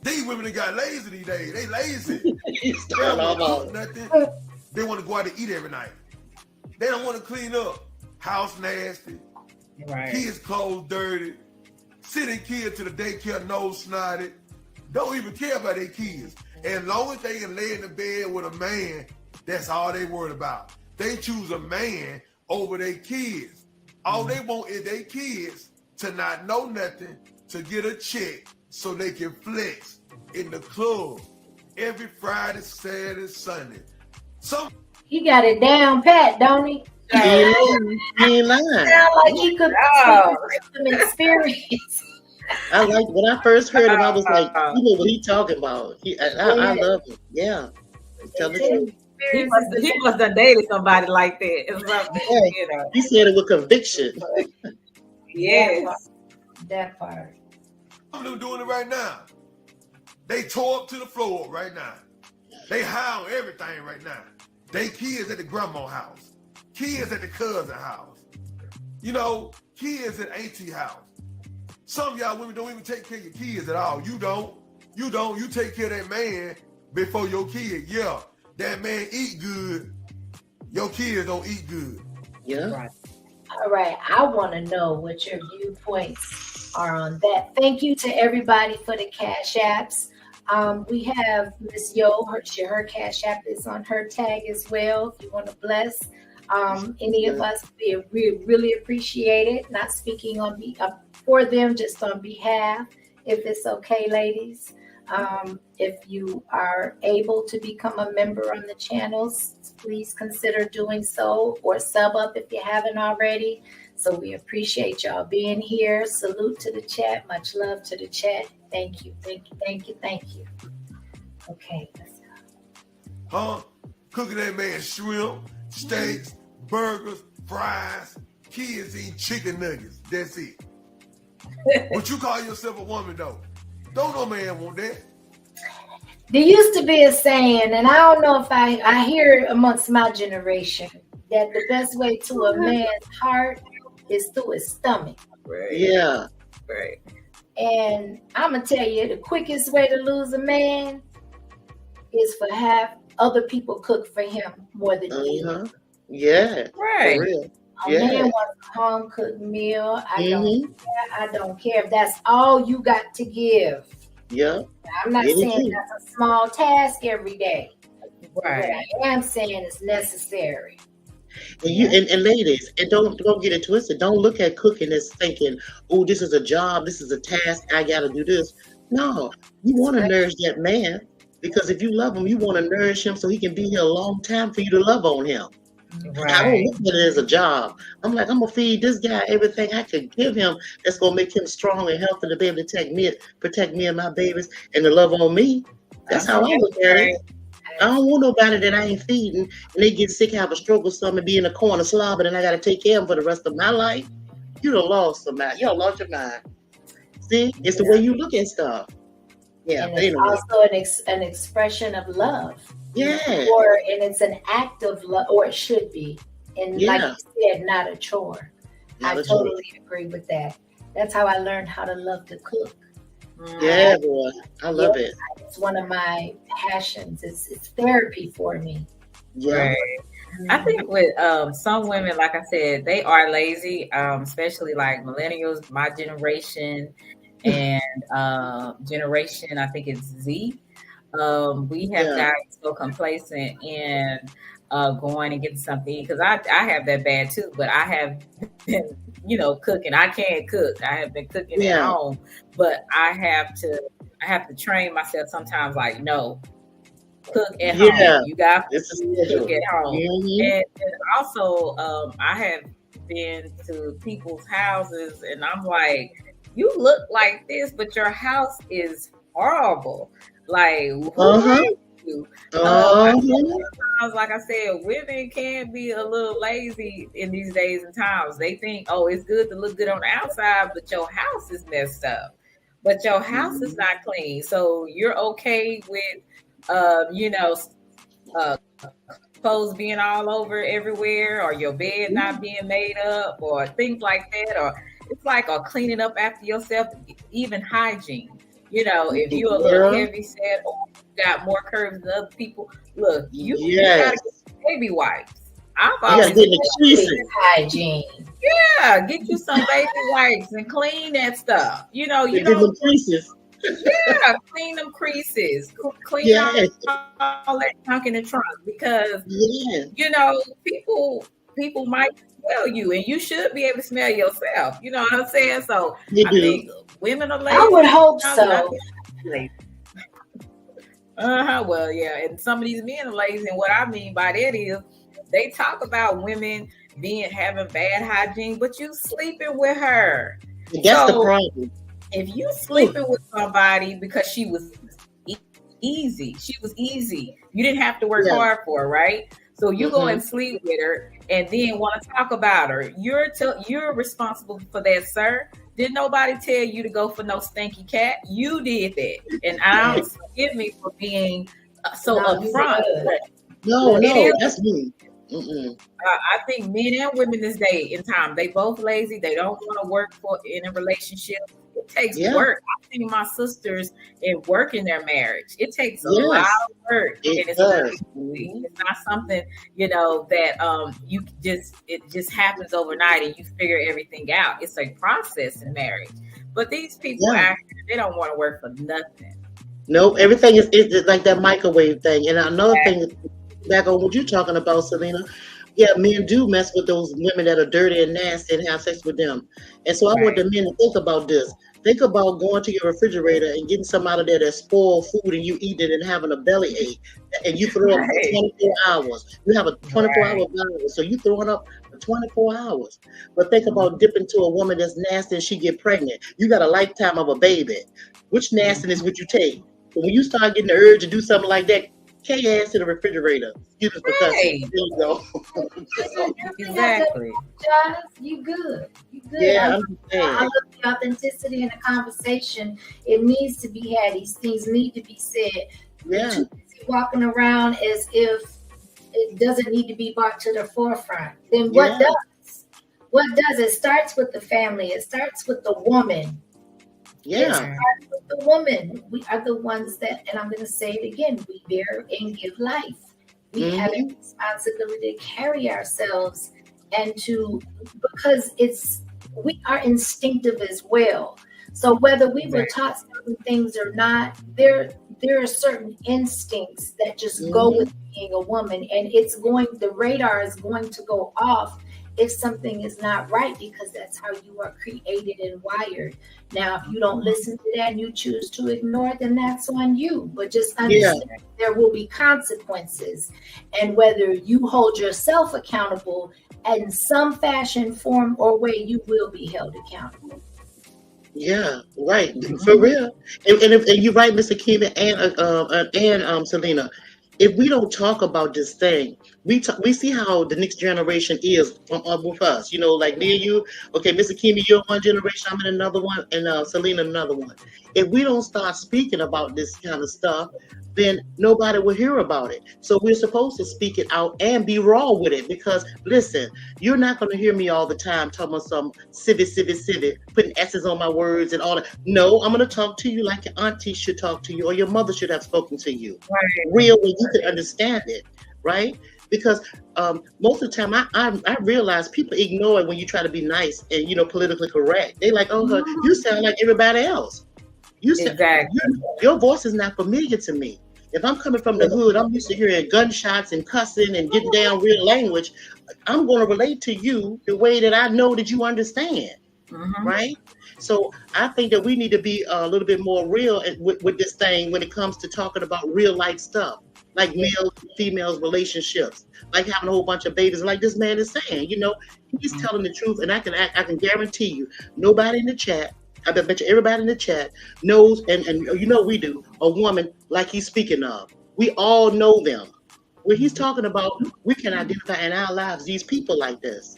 These women that got lazy these days. They lazy. They don't want to cook nothing. They want to go out to eat every night. They don't want to clean up. House nasty. Right. Kids' clothes dirty. Sending kids to the daycare nose snotted. Don't even care about their kids. And as long as they can lay in the bed with a man, that's all they worried about. They choose a man over their kids. All they want is their kids to not know nothing, to get a check so they can flex in the club every Friday, Saturday, Sunday. He got it down pat, don't he? He ain't lying. Sound like he could have some experience. I like when I first heard him, I was like, you know what he talking about. I love him. Yeah. Tell the truth. He must have dated somebody like that. Or something, yeah. You know. He said it with conviction. Yes. That part. Some of them doing it right now. They tore up to the floor right now. They high on everything right now. They kids at the grandma house. Kids at the cousin house. You know, kids at auntie house. Some of y'all women don't even take care of your kids at all. You don't. You take care of that man before your kid. Yeah, that man eat good. Your kids don't eat good. Yeah. Right. All right. I want to know what your viewpoints are on that. Thank you to everybody for the cash apps. We have Miss Yo. Her cash app is on her tag as well. If you want to bless any of us, we really appreciate it. Not speaking on for them, just on behalf, if it's okay, ladies. If you are able to become a member on the channels, please consider doing so, or sub up if you haven't already. So we appreciate y'all being here. Salute to the chat. Much love to the chat. Thank you. Okay, let's go. Cooking that man shrimp, steaks, burgers, fries. Kids eat chicken nuggets. That's it. But you call yourself a woman, though. Don't no man want that. There used to be a saying, and I don't know if I hear it amongst my generation, that the best way to a man's heart is through his stomach. Right. Yeah. Right. And I'm going to tell you, the quickest way to lose a man is for have other people cook for him more than you. Yeah. Right. For real. A man wants a home cooked meal. I don't care if that's all you got to give. Yeah. I'm not saying that's a small task every day. Right. What I am saying is necessary. And ladies, and don't get it twisted. Don't look at cooking as thinking, oh, this is a job, this is a task, I gotta do this. No, you want to nourish that man, because if you love him, you want to nourish him so he can be here a long time for you to love on him. Right. I don't look at it as a job. I'm like, I'm gonna feed this guy everything I could give him that's gonna make him strong and healthy to be able to protect me and my babies and to love on me. That's how I look at it. I don't want nobody that I ain't feeding and they get sick, have a stroke or something, be in a corner slobbing, and I gotta take care of them for the rest of my life. You done lost somebody. You done lost your mind. See, it's the way you look at stuff. Yeah, and it's also an expression of love. Yeah. And it's an act of love, or it should be. And like you said, not a chore. I totally agree with that. That's how I learned how to love to cook. Yeah, boy. I love it. It's one of my passions. It's therapy for me. Yeah. Right. I think with some women, like I said, they are lazy, especially like millennials, my generation, and generation, I think it's Z. We have gotten so complacent in going and getting something, because I have that bad too, but I have been, cooking. I can't cook. I have been cooking at home, but I have to train myself sometimes, like, no, cook at home. You got to cook at home. And also, I have been to people's houses and I'm like, you look like this, but your house is horrible. Like, you? Sometimes, like I said, women can be a little lazy in these days and times. They think, oh, it's good to look good on the outside, but your house is messed up. But your house is not clean. So you're okay with, clothes being all over everywhere, or your bed not being made up, or things like that, or it's like, or cleaning up after yourself, even hygiene. You know, if you're a little heavy set or you got more curves than other people, look, you gotta get baby wipes. I've always hygiene. Yeah, get you some baby wipes and clean that stuff. You know, you don't creases. Yeah, clean them creases, clean all that junk in the trunk because you know people might smell you, and you should be able to smell yourself. You know what I'm saying? So I think women are lazy. I would hope so. Well, yeah, and some of these men are lazy, and what I mean by that is they talk about women having bad hygiene, but you sleeping with her. That's the problem. If you sleeping with somebody because she was easy, you didn't have to work hard for her, right? So you go and sleep with her and then want to talk about her. You're responsible for that, sir. Didn't nobody tell you to go for no stinky cat? You did that. And I don't forgive me for being so upfront. No, that's me. I think men and women this day and time, they both lazy. They don't want to work in a relationship. It takes work. I've seen my sisters work in their marriage. It takes a lot of work. It's not something, you know, that it just happens overnight and you figure everything out. It's a process in marriage. But these people out here, they don't want to work for nothing. No, everything is like that microwave thing. And another thing, back on what you're talking about, Selena, men do mess with those women that are dirty and nasty and have sex with them. And so I want the men to think about this. Think about going to your refrigerator and getting some out of there that's spoiled food and you eat it and having a belly ache and you throw up for 24 hours. You have a 24-hour bladder, so you throwing up for 24 hours. But think about dipping to a woman that's nasty and she get pregnant. You got a lifetime of a baby. Which nastiness would you take? But when you start getting the urge to do something like that, K ass in the refrigerator. Excuse me, because there you go. Exactly. You good. Yeah, I love the authenticity in the conversation. It needs to be had. These things need to be said. Yeah. Too busy walking around as if it doesn't need to be brought to the forefront. Then what does? What does? It starts with the family. It starts with the woman. Yeah. The woman, we are the ones that, and I'm going to say it again, we bear and give life. We have a responsibility to carry ourselves and because we are instinctive as well. So whether we were taught certain things or not, there are certain instincts that just go with being a woman, and the radar is going to go off if something is not right, because that's how you are created and wired. Now, if you don't listen to that and you choose to ignore it, then that's on you. But just understand there will be consequences. And whether you hold yourself accountable in some fashion, form, or way, you will be held accountable. Yeah, right. For real. And you're right, Mr. Keeman and Selena. If we don't talk about this thing, we see how the next generation is with us. You know, like me and you. Okay, Mr. Keeman, you're one generation. I'm in another one, and Selena another one. If we don't start speaking about this kind of stuff, then nobody will hear about it. So we're supposed to speak it out and be raw with it. Because listen, you're not going to hear me all the time talking about some civic, putting S's on my words and all that. No, I'm going to talk to you like your auntie should talk to you or your mother should have spoken to you. Real, when you can understand it, right? Because most of the time, I realize people ignore it when you try to be nice and, you know, politically correct. They like, you sound like everybody else. Your voice is not familiar to me. If I'm coming from the hood, I'm used to hearing gunshots and cussing and getting down real language. I'm going to relate to you the way that I know that you understand, right? So I think that we need to be a little bit more real with this thing when it comes to talking about real life stuff, like male and females relationships, like having a whole bunch of babies. Like this man is saying, you know, he's telling the truth, and I can guarantee you, nobody in the chat, I bet you everybody in the chat knows, and you know we do, a woman like he's speaking of. We all know them. When he's talking about, we can identify in our lives these people like this.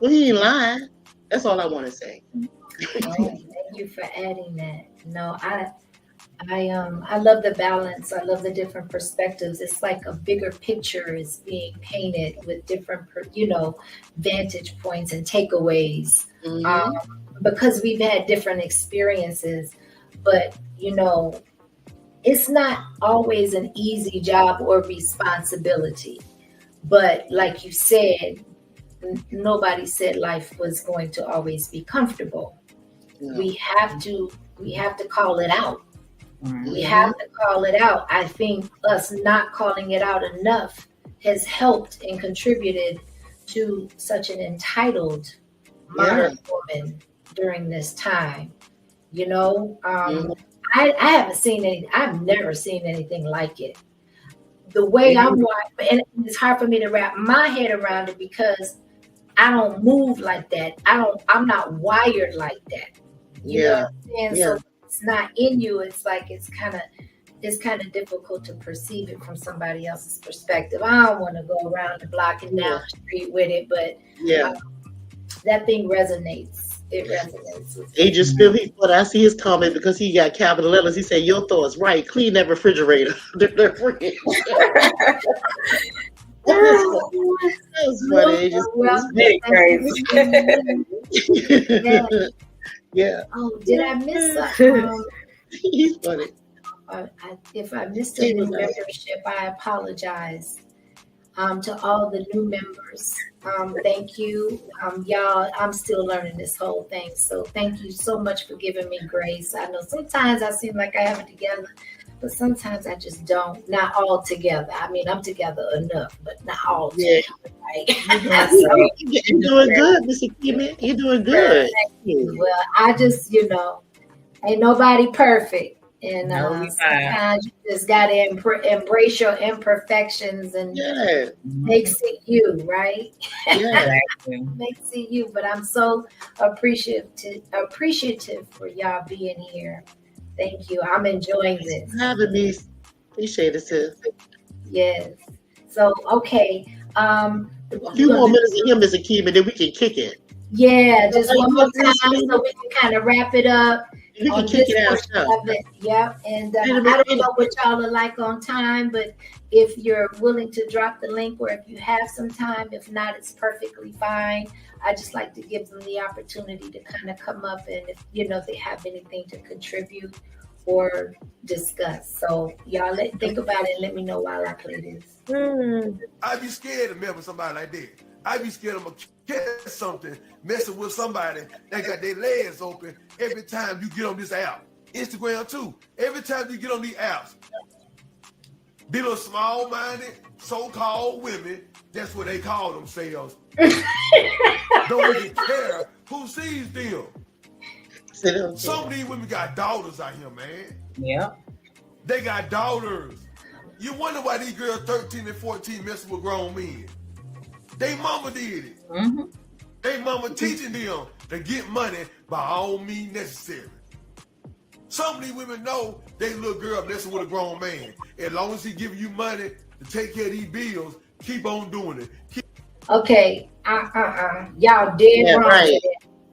Well, he ain't lying. That's all I want to say. Thank you for adding that. No, I love the balance. I love the different perspectives. It's like a bigger picture is being painted with different, vantage points and takeaways. Because we've had different experiences. but it's not always an easy job or responsibility. But like you said, nobody said life was going to always be comfortable. No. We have to call it out. Mhm. We have to call it out. I think us not calling it out enough has helped and contributed to such an entitled modern woman during this time. I haven't seen any. I've never seen anything like it. The way I'm wired, and it's hard for me to wrap my head around it because I don't move like that. I'm not wired like that. You know what I'm saying? Yeah. So it's not in you. It's like it's kind of difficult to perceive it from somebody else's perspective. I don't want to go around the block and down the street with it, but that thing resonates. It resonates with me. He just feel I see his comment because he got capital letters. He said, "Your thoughts, right? Clean that refrigerator." That was funny. Very crazy. Yeah. Oh, did I miss something? He's funny. If I missed a new membership, I apologize. To all the new members, thank you. Y'all, I'm still learning this whole thing. So thank you so much for giving me grace. I know sometimes I seem like I have it together, but sometimes I just don't. Not all together. I mean, I'm together enough, but not all together. Right? So, You're doing good, Mr. Kimmy. You're doing good. Thank you. Well, I just, ain't nobody perfect. And No, sometimes you just got to embrace your imperfections and makes it you, right? Makes it you. But I'm so appreciative for y'all being here. Thank you. I'm enjoying this. Having me. Appreciate it, sis. Yes. So, okay. A few more minutes of him, Mr. Kimmy, then we can kick it. Yeah, just one more time so we can kind of wrap it up. We can kick it out. Yeah, and I don't know what y'all are like on time, but if you're willing to drop the link or if you have some time, if not, it's perfectly fine. I just like to give them the opportunity to kind of come up and if they have anything to contribute or discuss. So y'all think about it and let me know while I play this. I'd be scared to mess with somebody like that. I'd be scared of catch something, messing with somebody that got their legs open every time you get on this app. Instagram too. Every time you get on these apps, these little small-minded, so-called women, that's what they call themselves. Don't even care who sees them. Some of these women got daughters out here, man. Yeah. They got daughters. You wonder why these girls 13 and 14 messing with grown men. They mama did it. Mm-hmm. They mama teaching them to get money by all means necessary. Some of these women know they little girl messing with a grown man. As long as he giving you money to take care of these bills, keep on doing it. Okay. Y'all dead wrong for that.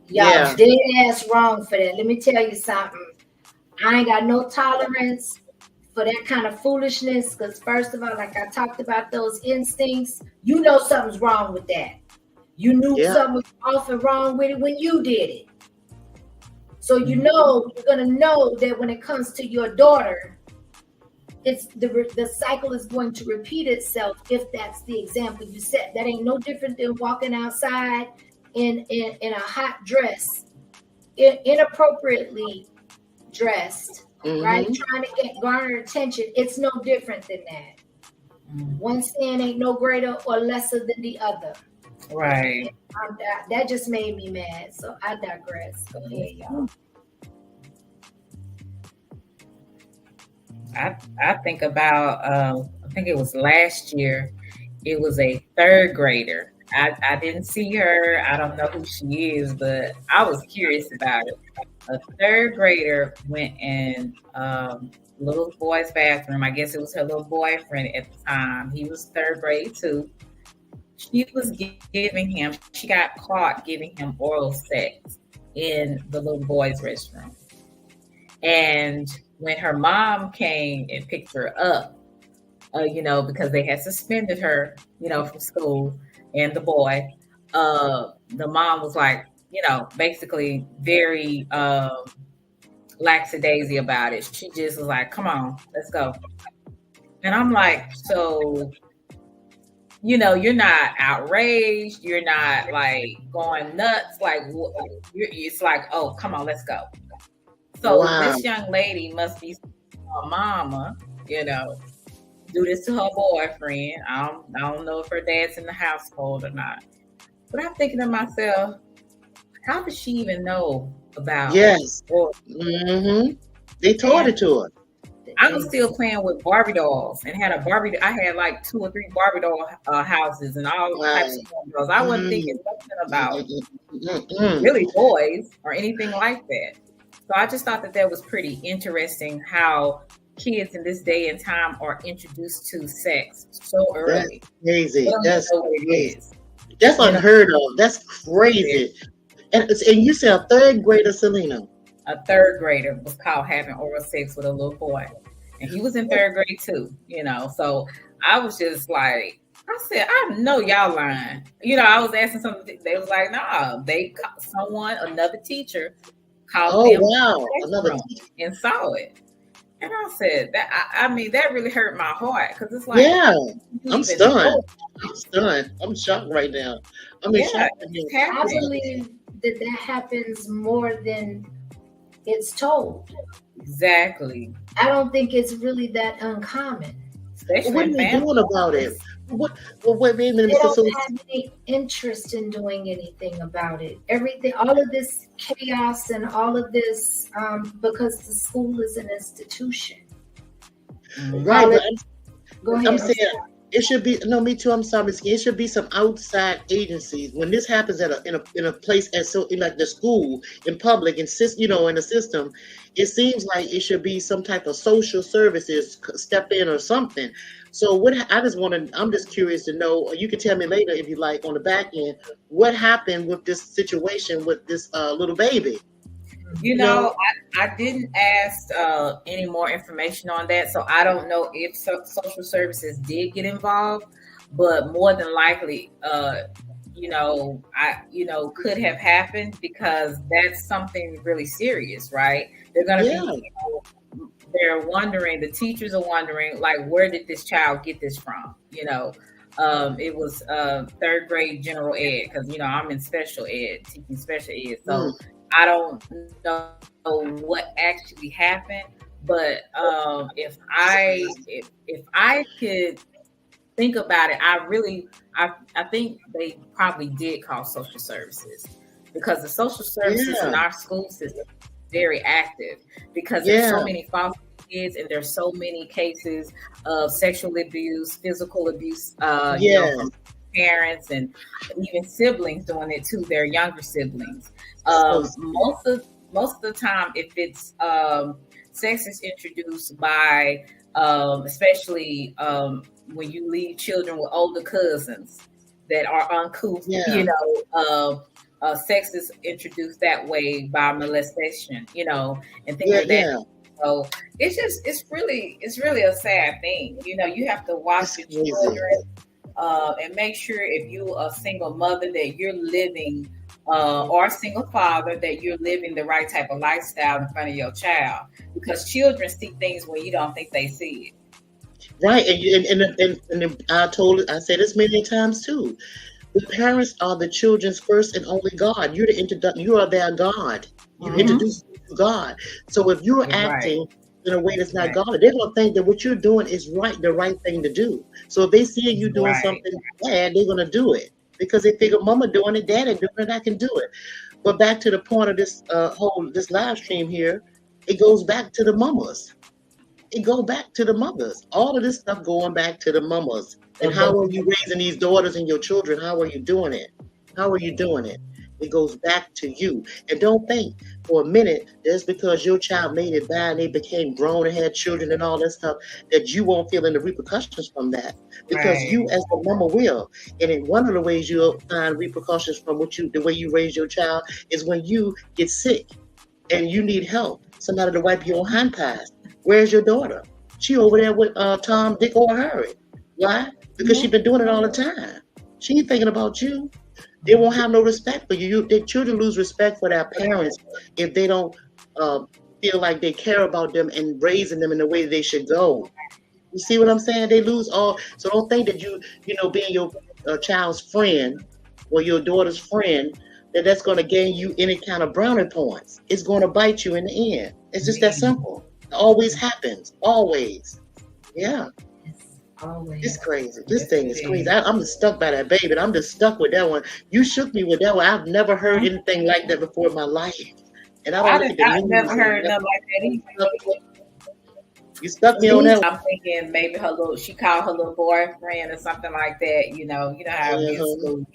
Y'all dead ass wrong for that. Let me tell you something. I ain't got no tolerance for that kind of foolishness, because first of all, like I talked about those instincts, something's wrong with that. You knew something was off and wrong with it when you did it. So you're gonna know that when it comes to your daughter, it's the cycle is going to repeat itself if that's the example you set. That ain't no different than walking outside in a hot dress, inappropriately dressed. Mm-hmm. Right? Trying to garner attention. It's no different than that. One sin ain't no greater or lesser than the other. Right. That just made me mad. So I digress. Go ahead, y'all. I think about, I think it was last year. It was a third grader. I didn't see her. I don't know who she is, but I was curious about it. A third grader went in little boy's bathroom. I guess it was her little boyfriend at the time. He was third grade too. She got caught giving him oral sex in the little boy's restroom. And when her mom came and picked her up, because they had suspended her, from school, and the boy, the mom was like, basically very lackadaisy about it. She just was like, come on, let's go. And I'm like, so, you're not outraged. You're not like going nuts. Like, it's like, oh, come on, let's go. So this young lady must be a mama, do this to her boyfriend. I don't know if her dad's in the household or not. But I'm thinking to myself, how does she even know about Yes. it? They taught it to her. I was still playing with Barbie dolls and had I had like 2 or 3 Barbie doll houses and all types of dolls. I wasn't thinking nothing about really boys or anything like that. So I just thought that was pretty interesting how kids in this day and time are introduced to sex so early. That's crazy. That's crazy. That's unheard of. That's crazy. And you said a 3rd grader, Selena. A 3rd grader was caught having oral sex with a little boy. And he was in 3rd grade too, So I was just like, I said, I know y'all lying. I was asking something. They was like, nah, another teacher called them another teacher. And saw it. And I said, that really hurt my heart. Because it's like, I'm stunned. I'm stunned. I'm shocked right now. I'm shocked. I believe that happens more than it's told. Exactly. I don't think it's really that uncommon. Especially what are they doing about it? Wait a minute. They don't have any interest in doing anything about it. Everything, all of this chaos and all of this, because the school is an institution. Right. Go ahead. I'm saying it should be me too. I'm sorry, it should be some outside agencies when this happens in a place like the school in public and in the system. It seems like it should be some type of social services step in or something. So I'm just curious to know. You can tell me later if you like on the back end what happened with this situation with this little baby. I didn't ask any more information on that, so I don't know if social services did get involved, but more than likely, could have happened because that's something really serious, right? They're going to be, they're wondering, the teachers are wondering, like, where did this child get this from? It was 3rd grade general ed because, I'm in special ed, teaching special ed, so I don't know what actually happened, but if I could think about it, I think they probably did call social services because the social services in our school system are very active because there's so many foster kids and there's so many cases of sexual abuse, physical abuse, from parents and even siblings doing it to their younger siblings. Most of the time, if it's sex is introduced by, especially when you leave children with older cousins that are uncouth, sex is introduced that way by molestation, and things like that. So it's really a sad thing. You have to watch your children and make sure if you're a single mother that you're living or a single father that you're living the right type of lifestyle in front of your child, because children see things when you don't think they see it. Right, and I said this many times too. The parents are the children's first and only God. You are their God. You introduce them to God. So if you're acting in a way that's not godly, they're gonna think that what you're doing is the right thing to do. So if they see you doing something bad, they're gonna do it because they figure Mama doing it, Daddy doing it, I can do it. But back to the point of this this live stream here, it goes back to the mamas. It goes back to the mothers. All of this stuff going back to the mamas. And how are you raising these daughters and your children? How are you doing it? How are you doing it? It goes back to you. And don't think for a minute just because your child made it bad and they became grown and had children and all that stuff that you won't feel any repercussions from that. Because you as the mama will. And in one of the ways you'll find repercussions from the way you raise your child is when you get sick and you need help. Somebody to wipe your hand pass. Where's your daughter? She over there with Tom, Dick, or Harry. Why? Because she's been doing it all the time. She ain't thinking about you. They won't have no respect for you. Their children lose respect for their parents if they don't feel like they care about them and raising them in the way they should go. You see what I'm saying? They lose all. So don't think that you know, being your child's friend or your daughter's friend, that's going to gain you any kind of brownie points. It's going to bite you in the end. It's just that simple. It always happens. Always. Yeah. Always. It's crazy. This thing is crazy. I'm just stuck by that baby. I'm just stuck with that one. You shook me with that one. I've never heard anything like that before in my life. And I've never heard nothing like that either. You stuck me on that one. I'm thinking maybe she called her little boyfriend or something like that. You know how we in school,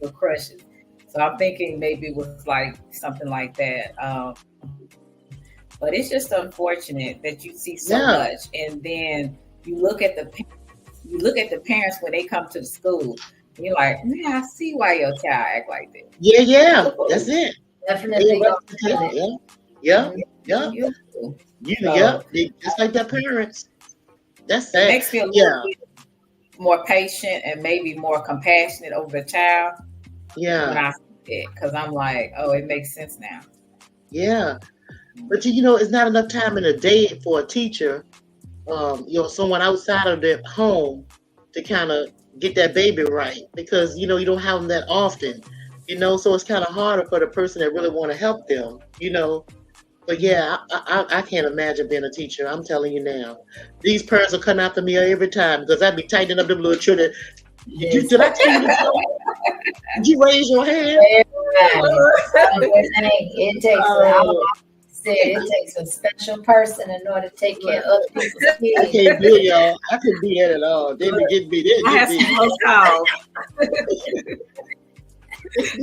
little crushes. So I'm thinking maybe it was like something like that. But it's just unfortunate that you see so much, and then you look at the parents when they come to the school. And you're like, man, I see why your child act like that. Yeah, that's it. Definitely. Yeah. Just like their parents. That's sad. It makes me a little bit more patient and maybe more compassionate over the child. Yeah. When I see it, because I'm like, oh, it makes sense now. Yeah. But you know, it's not enough time in a day for a teacher, someone outside of their home to kind of get that baby right, because you don't have them that often. So it's kind of harder for the person that really want to help them. But yeah, I can't imagine being a teacher. I'm telling you now, these parents will come after me every time because I'd be tightening up them little children. Did I tell you this? Did you raise your hand? It takes a special person in order to take care of people's kids. I can't do it, y'all. I couldn't do that at all. They would get me. I had some close calls.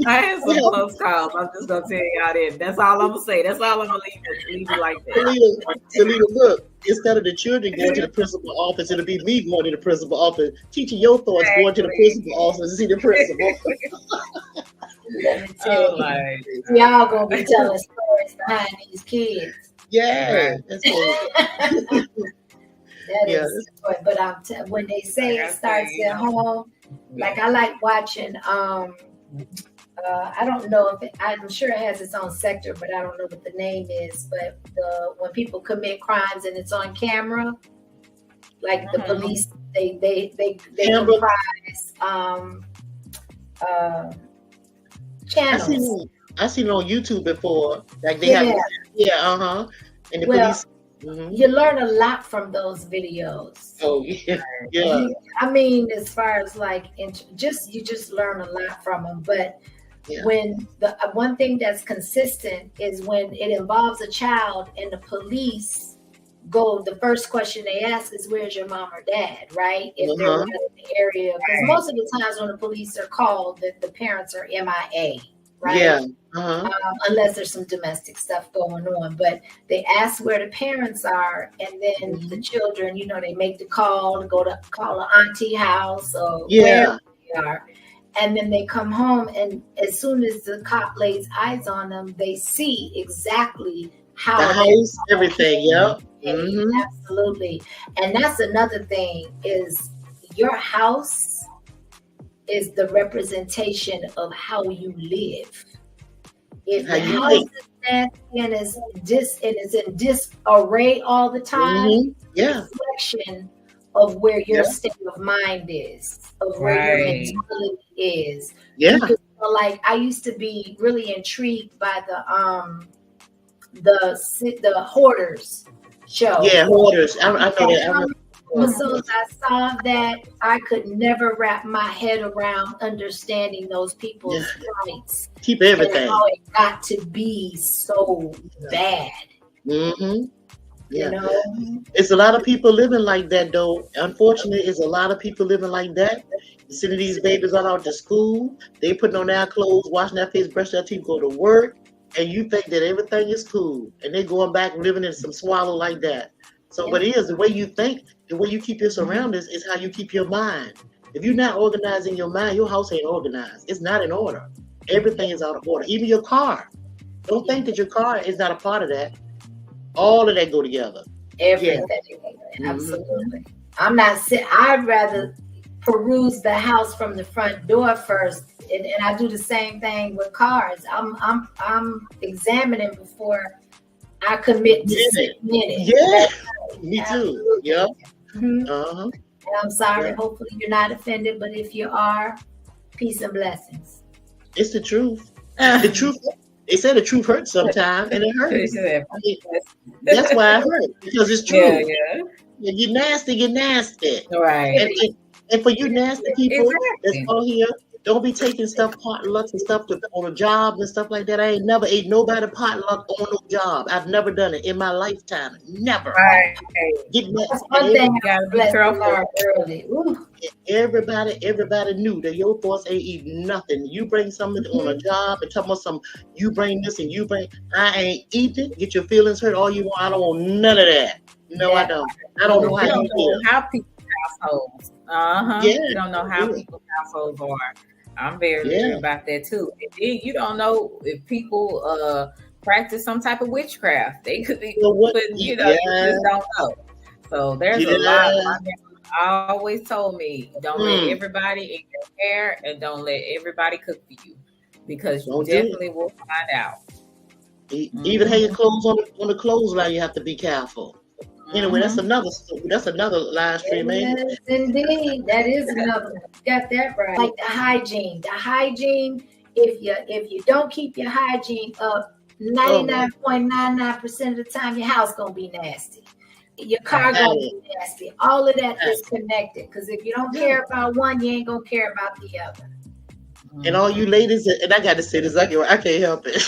I had some close calls. I'm just gonna tell y'all that. That's all I'm gonna say. That's all I'm gonna leave it like that. Selena, look. Instead of the children going to the principal office, it'll be me going to the principal office, teaching your thoughts, going to the principal office to see the principal. Let me tell you, y'all gonna be telling stories behind these kids. Yeah, that's that is. But when they say it starts at home, like I like watching. I don't know if I'm sure it has its own sector, but I don't know what the name is. But when people commit crimes and it's on camera, like the police, they comprise channels. I've seen it on YouTube before. Like they have, and the police. Mm-hmm. You learn a lot from those videos. Oh yeah. I mean, as far as like, you just learn a lot from them. But when the one thing that's consistent is when it involves a child and the police the first question they ask is, "Where's your mom or dad?" Right? If they're in the area, because most of the times when the police are called, the parents are MIA. Right? Yeah. Unless there's some domestic stuff going on, but they ask where the parents are, and then the children, they make the call to go to call an auntie house or where they are, and then they come home, and as soon as the cop lays eyes on them, they see exactly how the house, everything. Absolutely. And that's another thing is your house is the representation of how you live. If the house is nasty and is in disarray all the time, it's a reflection of where your state of mind is, of where your mentality is. Yeah. Because, like I used to be really intrigued by the Hoarders show. Yeah, Hoarders. I know that. As soon as I saw that, I could never wrap my head around understanding those people's rights. Keep everything. And how it got to be so bad. Mm-hmm. Yeah. It's a lot of people living like that, though. Unfortunately, it's a lot of people living like that. Sending these babies out to school. They putting on their clothes, washing their face, brushing their teeth, go to work. And you think that everything is cool. And they're going back and living in some swallow like that. So, but it is the way you think, the way you keep your surroundings is how you keep your mind. If you're not organizing your mind, your house ain't organized. It's not in order. Everything is out of order. Even your car. Don't think that your car is not a part of that. All of that go together. Everything. Yeah. Absolutely. I'm not saying I'd rather peruse the house from the front door first. And I do the same thing with cars. I'm examining before I commit to Yeah. 6 minutes. Yeah, me too. Absolutely. Yeah. Mhm. Uh-huh. And I'm sorry. Yeah. Hopefully you're not offended, but if you are, peace and blessings. It's the truth. The truth. They say the truth hurts sometimes, and it hurts. I mean, that's why it hurts, because it's true. Yeah. When you're nasty, you're nasty. Right. And for you nasty people that's Exactly. on here, don't be taking stuff, potlucks and stuff on a job and stuff like that. I ain't never ate nobody potluck on no job. I've never done it in my lifetime. Never. Right. Get mad. That's one thing You gotta be blessed to careful. learn early. Ooh. Everybody knew that your boss ain't eating nothing. You bring something on a job and talk about some, you bring this and you bring, I ain't eating. Get your feelings hurt all you want. I don't want none of that. No, I don't. I don't know how You don't you know feel. how people's households. Yeah. You don't know how Yeah. people's households are. I'm very Yeah. leery about that too. And then you don't know if people practice some type of witchcraft. They could be Well, what? putting, you Yeah. just don't know. So there's a Yeah. lot. My grandma always told me, don't let Mm. everybody in your hair and don't let everybody cook for you, because you Don't do it. definitely will find out. Even have your clothes on the clothesline, you have to be careful. Anyway, that's Mhm. another live stream, man. Yes, indeed. That is another one. You got that right. Like the hygiene. The hygiene, if you don't keep your hygiene up, 99.99% of the time your house gonna be nasty. Your car gonna be nasty. All of that is connected. Because if you don't care about one, you ain't gonna care about the other. And all you ladies, and I got to say this, I can't help it.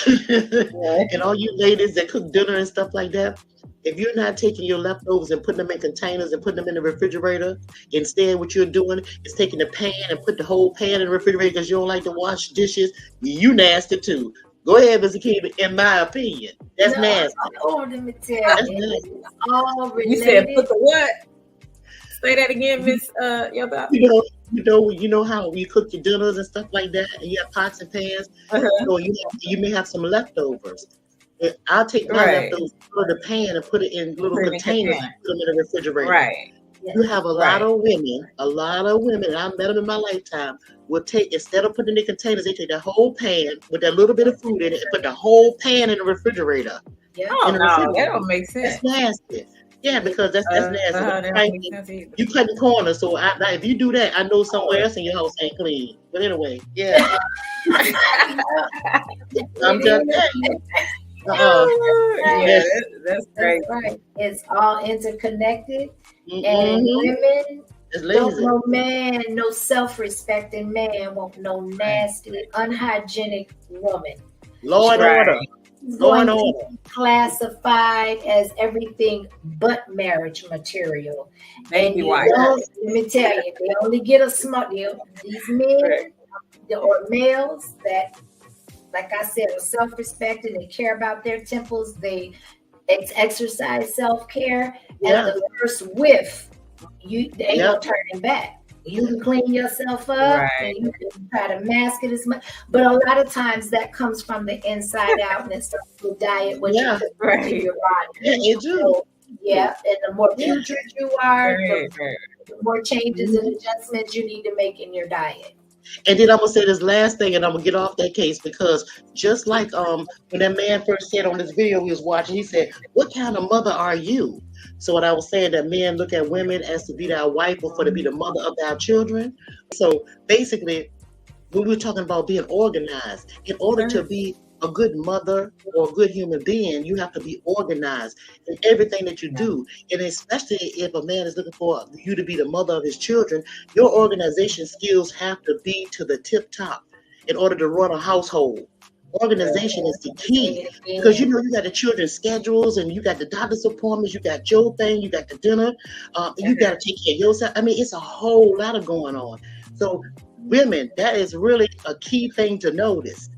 And all you ladies that cook dinner and stuff like that, if you're not taking your leftovers and putting them in containers and putting them in the refrigerator, instead what you're doing is taking the pan and put the whole pan in the refrigerator because you don't like to wash dishes, you nasty too. Go ahead, Mr. Keegan. In my opinion, that's nasty. Oh, let me tell That's you, nasty. it's all related. You said put the what? Say that again, Miss Yaba. You know how we cook your dinners and stuff like that, and you have pots and pans. So you may have some leftovers. I'll take my leftovers, put in the pan, and put it in little containers, and put them in the refrigerator. Right. You have a lot of women, and I met them in my lifetime, will take, instead of putting it in containers, they take the whole pan with that little bit of food in it and put the whole pan in the refrigerator. Yeah. Oh, no, that don't make sense. That's nasty. Yeah, because that's nasty. That don't make sense either. You cutting corners, so if you do that, I know somewhere else in your house ain't clean. But anyway, yeah. I'm just saying. Yeah, that's great. That's right. It's all interconnected. Mhm. And women It's don't lazy. no man, no self-respecting man want no nasty, unhygienic woman. Law and Right. order. He's Law going and to order. be classified as everything but marriage material. Baby you wife. know, let me tell you, they only get a smart deal. These men or males that, like I said, are self-respecting, they care about their temples, they exercise self-care, Yeah. and the first whiff, they ain't gonna turn it back. You can clean yourself up and you can try to mask it as much, but a lot of times that comes from the inside out, and it starts with diet, what you put into your body. Yeah, you do. So, yeah, and the more putrid you are, Right. the more changes and adjustments you need to make in your diet. And then I'm gonna say this last thing, and I'm gonna get off that case, because just like when that man first said on this video we was watching, he said, "What kind of mother are you?" So what I was saying, that men look at women as to be their wife or for to be the mother of their children. So basically, when we're talking about being organized, in order to be a good mother or a good human being, you have to be organized in everything that you do. And especially if a man is looking for you to be the mother of his children, your organization skills have to be to the tip top in order to run a household. Organization is the key, because you got the children's schedules, and you got the doctor's appointments, you got your thing, you got the dinner, you got to take care of yourself. I mean, it's a whole lot of going on. So women, that is really a key thing to notice.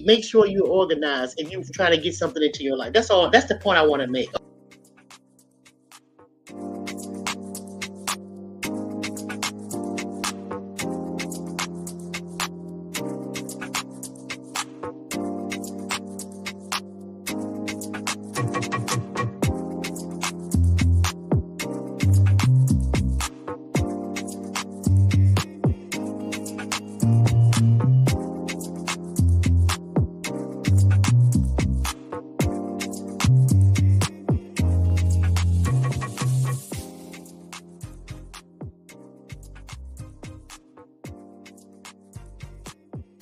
Make sure you're organized and you're trying to get something into your life. That's all. That's the point I want to make.